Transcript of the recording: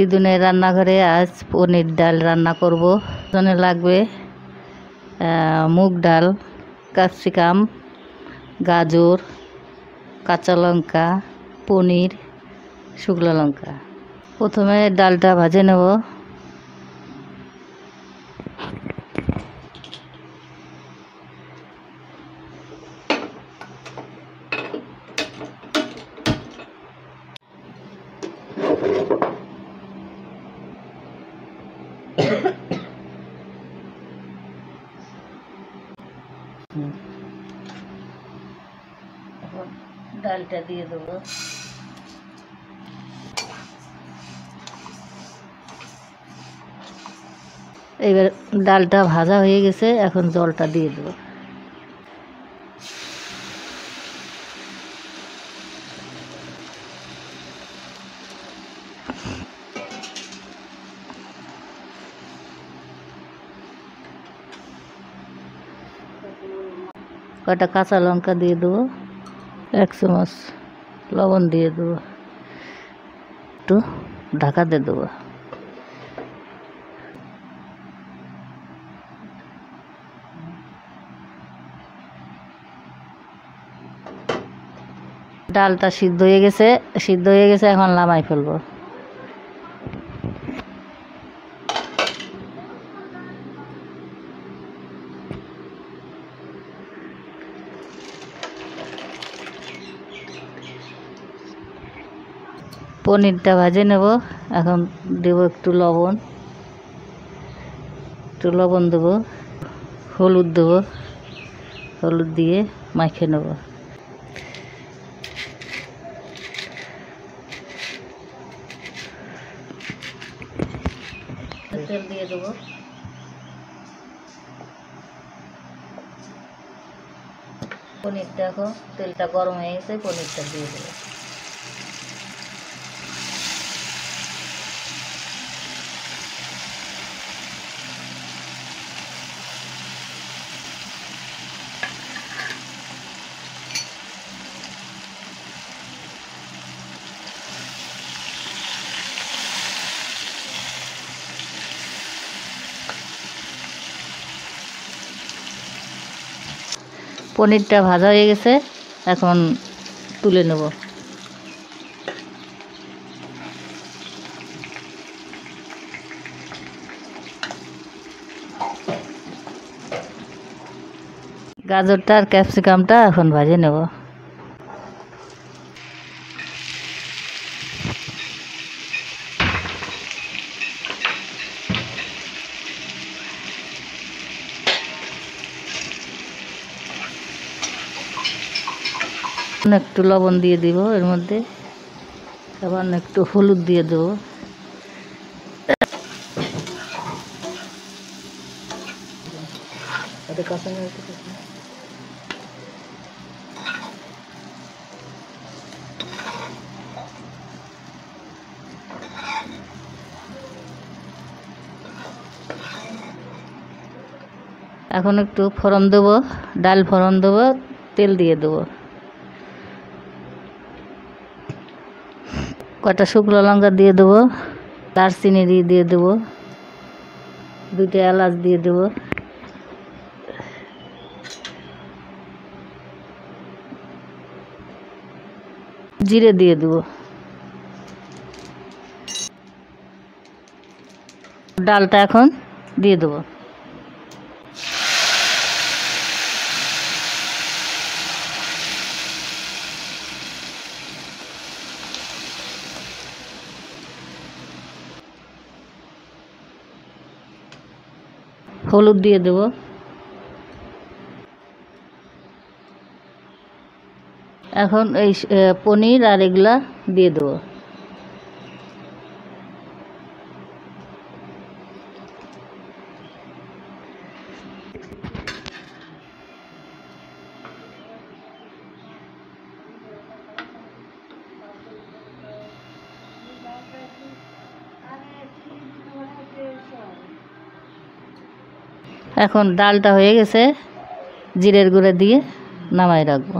দিদুনের রান্নাঘরে আজ পনির ডাল রান্না করব। জন্য লাগবে মুগ ডাল, ক্যাপসিকাম, গাজর, কাঁচা লঙ্কা, পনির, শুকনো লঙ্কা। প্রথমে ডালটা ভেজে নেব। ডালটা দিয়ে দেবো। এবার ডালটা ভাজা হয়ে গেছে, এখন জলটা দিয়ে দেবো। কটা কাঁচা লঙ্কা দিয়ে দেবো, 1 চামচ লবণ দিয়ে দেবো, একটু ঢাকা দিয়ে দেবো। ডালটা সিদ্ধ হয়ে গেছে, এখন নামাই ফেলবো। পনিরটা ভাজে নেব। এখন দেব একটু লবণ, দেবো, হলুদ দেবো, হলুদ দিয়ে মাখিয়ে নেব। তেল দিয়ে দেবো। পনিরটা এখন তেলটা গরম হয়ে গেছে, পনিরটা দিয়ে দেবো। পনিরটা ভাজা হয়ে গেছে, এখন তুলে নেব। গাজরটা আর ক্যাপসিকামটা এখন ভাজে নেব। একটু লবণ দিয়ে দিব এর মধ্যে, আবার একটু হলুদ দিয়ে দেবো। এখন একটু ফোড়ন দেবো, ডাল ফোড়ন দেবো, তেল দিয়ে দেবো। কটা শুকনো লঙ্কা দিয়ে দেবো, দারচিনি দিয়ে দেবো, 2টা এলাচ দিয়ে দেবো, জিরে দিয়ে দেবো। ডালটা এখন দিয়ে দেবো। হলুদ দিয়ে দেব। এখন এই পনির আর এগুলা দিয়ে দেব। এখন ডালটা হয়ে গেছে, জিরের গুঁড়া দিয়ে নামাই রাখবো।